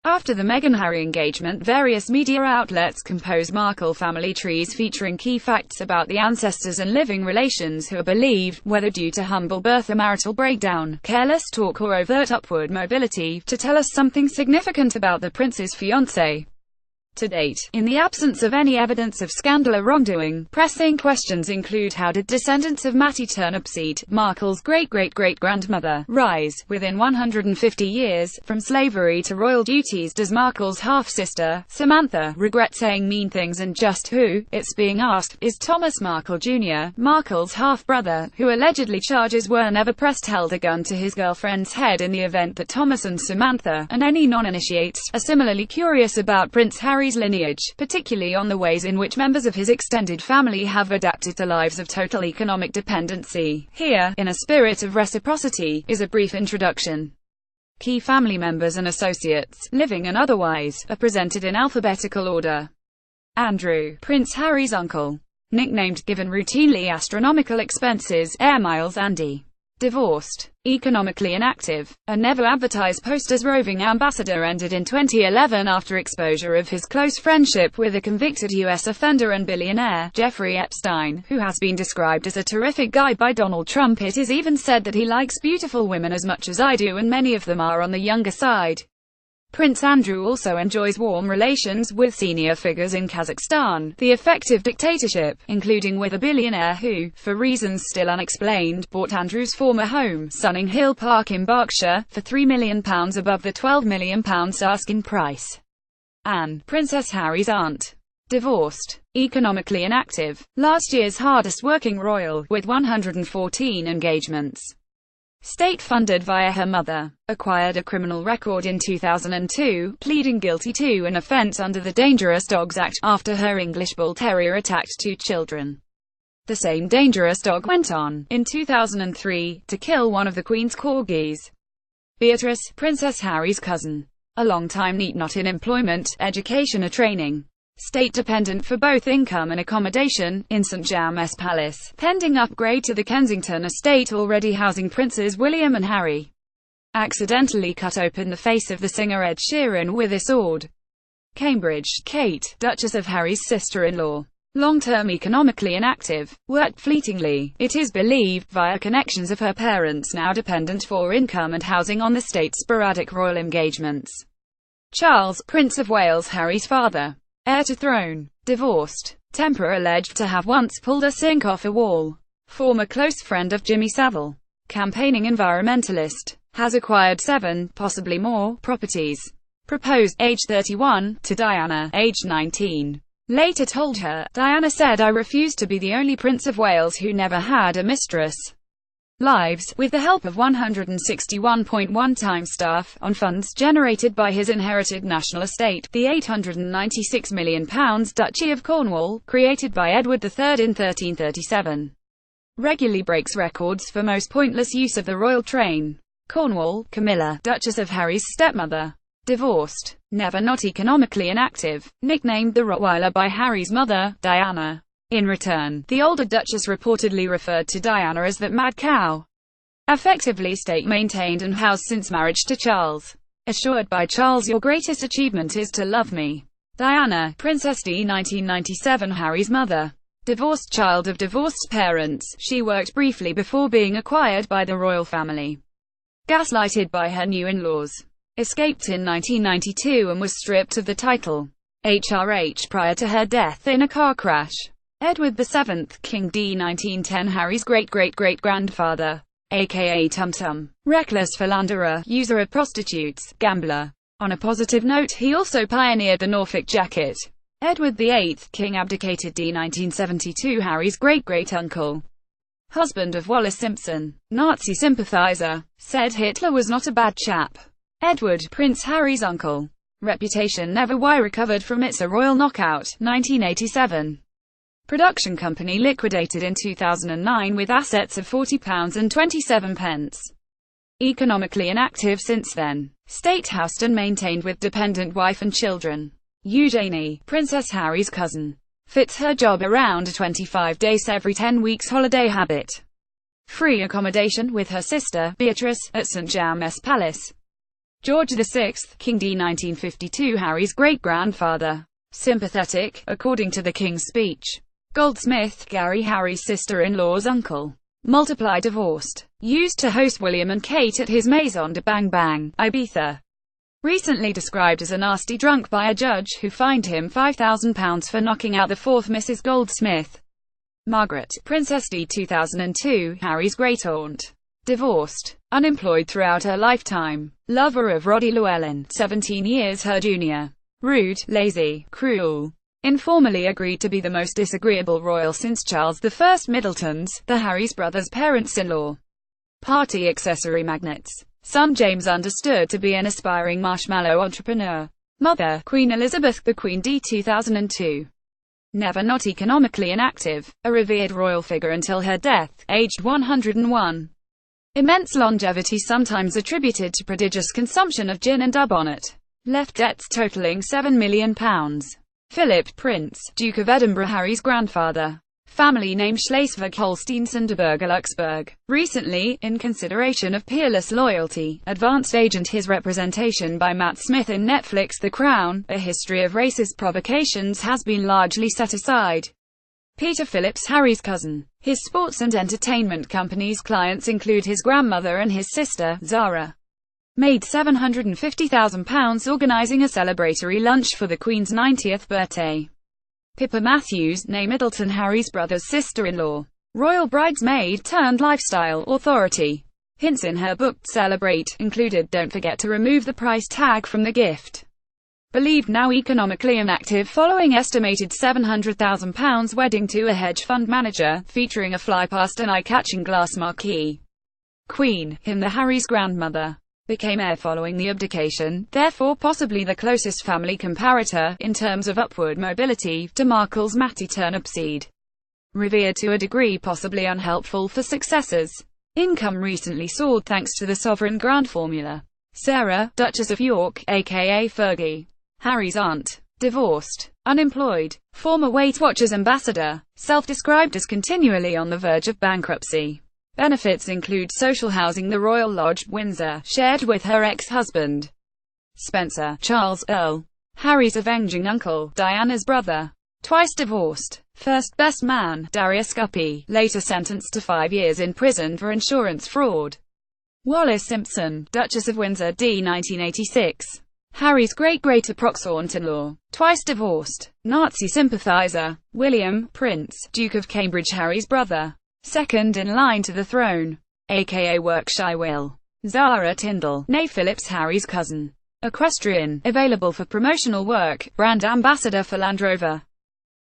After the Meghan-Harry engagement, various media outlets composed Markle family trees featuring key facts about the ancestors and living relations who are believed, whether due to humble birth or marital breakdown, careless talk or overt upward mobility, to tell us something significant about the prince's fiancée. To date, in the absence of any evidence of scandal or wrongdoing, pressing questions include: how did descendants of Matty Turnipseed, Markle's great-great-great-grandmother, rise, within 150 years, from slavery to royal duties? Does Markle's half-sister, Samantha, regret saying mean things? And just who, it's being asked, is Thomas Markle Jr., Markle's half-brother, who allegedly charges were never pressed, held a gun to his girlfriend's head in the event that Thomas and Samantha, and any non-initiates, are similarly curious about Prince Harry's lineage, particularly on the ways in which members of his extended family have adapted to lives of total economic dependency. Here, in a spirit of reciprocity, is a brief introduction. Key family members and associates, living and otherwise, are presented in alphabetical order. Andrew, Prince Harry's uncle. Nicknamed, given routinely astronomical expenses, air miles. Andy. Divorced. Economically inactive. A never-advertised post as roving ambassador ended in 2011 after exposure of his close friendship with a convicted U.S. offender and billionaire, Jeffrey Epstein, who has been described as a terrific guy by Donald Trump. It is even said that he likes beautiful women as much as I do, and many of them are on the younger side. Prince Andrew also enjoys warm relations with senior figures in Kazakhstan, the effective dictatorship, including with a billionaire who, for reasons still unexplained, bought Andrew's former home, Sunning Hill Park in Berkshire, for £3 million above the £12 million asking price. Anne, Princess Harry's aunt. Divorced. Economically inactive. Last year's hardest working royal, with 114 engagements. State-funded via her mother. Acquired a criminal record in 2002, pleading guilty to an offence under the Dangerous Dogs Act, after her English Bull Terrier attacked 2 children. The same dangerous dog went on, in 2003, to kill one of the Queen's corgis. Beatrice, Princess Harry's cousin. A long-time neat not in employment, education or training. State-dependent for both income and accommodation, in St James Palace, pending upgrade to the Kensington estate already housing Princes William and Harry. Accidentally cut open the face of the singer Ed Sheeran with a sword. Cambridge, Kate, Duchess of Harry's sister-in-law. Long-term economically inactive, worked fleetingly, it is believed, via connections of her parents, now dependent for income and housing on the state's sporadic royal engagements. Charles, Prince of Wales, Harry's father. Heir to throne. Divorced. Temper alleged to have once pulled a sink off a wall. Former close friend of Jimmy Savile. Campaigning environmentalist. Has acquired 7, possibly more, properties. Proposed, age 31, to Diana, age 19. Later told her, Diana said, "I refuse to be the only Prince of Wales who never had a mistress." Lives, with the help of 161.1 time staff, on funds generated by his inherited national estate, the £896 million Duchy of Cornwall, created by Edward III in 1337. Regularly breaks records for most pointless use of the royal train. Cornwall, Camilla, Duchess of Harry's stepmother. Divorced. Never not economically inactive. Nicknamed the Rottweiler by Harry's mother, Diana. In return, the older Duchess reportedly referred to Diana as that mad cow. Effectively state-maintained and housed since marriage to Charles. Assured by Charles, "Your greatest achievement is to love me." Diana, Princess D. 1997, Harry's mother. Divorced child of divorced parents, she worked briefly before being acquired by the royal family. Gaslighted by her new in-laws. Escaped in 1992 and was stripped of the title. HRH prior to her death in a car crash. Edward VII, King D. 1910, Harry's great-great-great-grandfather, aka Tum Tum. Reckless philanderer, user of prostitutes, gambler. On a positive note, he also pioneered the Norfolk jacket. Edward VIII, King abdicated D. 1972, Harry's great-great-uncle. Husband of Wallis Simpson. Nazi sympathizer. Said Hitler was not a bad chap. Edward, Prince Harry's uncle. Reputation never recovered from its A Royal Knockout, 1987. Production company liquidated in 2009 with assets of £40.27. Economically inactive since then. State housed and maintained with dependent wife and children. Eugenie, Princess Harry's cousin. Fits her job around a 25 days every 10 weeks holiday habit. Free accommodation with her sister, Beatrice, at St James Palace. George VI, King d. 1952, Harry's great-grandfather. Sympathetic, according to the King's speech. Goldsmith, Gary, Harry's sister-in-law's uncle. Multiply, divorced. Used to host William and Kate at his Maison de Bang Bang, Ibiza. Recently described as a nasty drunk by a judge who fined him £5,000 for knocking out the fourth Mrs. Goldsmith. Margaret, Princess d. 2002, Harry's great-aunt. Divorced. Unemployed throughout her lifetime. Lover of Roddy Llewellyn, 17 years her junior. Rude, lazy, cruel. Informally agreed to be the most disagreeable royal since Charles I Middleton's, the Harry's brothers' parents-in-law. Party accessory magnets. Son James understood to be an aspiring marshmallow entrepreneur. Mother, Queen Elizabeth the Queen d. 2002. Never not economically inactive. A revered royal figure until her death, aged 101. Immense longevity sometimes attributed to prodigious consumption of gin and dubonnet. Left debts totaling £7 million. Philip, Prince, Duke of Edinburgh, Harry's grandfather. Family name Schleswig-Holstein-Sonderburg-Luxembourg. Recently, in consideration of peerless loyalty, advanced agent his representation by Matt Smith in Netflix The Crown, a history of racist provocations has been largely set aside. Peter Phillips, Harry's cousin. His sports and entertainment company's clients include his grandmother and his sister, Zara. Made £750,000 organising a celebratory lunch for the Queen's 90th birthday. Pippa Matthews, née Middleton, Harry's brother's sister-in-law. Royal bridesmaid turned lifestyle authority. Hints in her book, Celebrate, included "Don't forget to remove the price tag from the gift." Believed now economically inactive following estimated £700,000 wedding to a hedge fund manager, featuring a fly-past an eye-catching glass marquee. Queen, him the Harry's grandmother. Became heir following the abdication, therefore possibly the closest family comparator, in terms of upward mobility, to Markle's Matty Turnipseed. Revered to a degree possibly unhelpful for successors. Income recently soared thanks to the sovereign grant formula. Sarah, Duchess of York, aka Fergie. Harry's aunt. Divorced. Unemployed. Former Weight Watchers ambassador. Self-described as continually on the verge of bankruptcy. Benefits include social housing, the Royal Lodge, Windsor, shared with her ex-husband. Spencer, Charles, Earl. Harry's avenging uncle, Diana's brother. Twice divorced. First best man, Darius Guppy, later sentenced to 5 years in prison for insurance fraud. Wallis Simpson, Duchess of Windsor d. 1986. Harry's great-great-approx-aunt-in-law. Twice divorced. Nazi sympathizer. William, Prince, Duke of Cambridge, Harry's brother. Second in line to the throne. aka Workshy Will. Zara Tindall, née Phillips, Harry's cousin. Equestrian, available for promotional work, brand ambassador for Land Rover.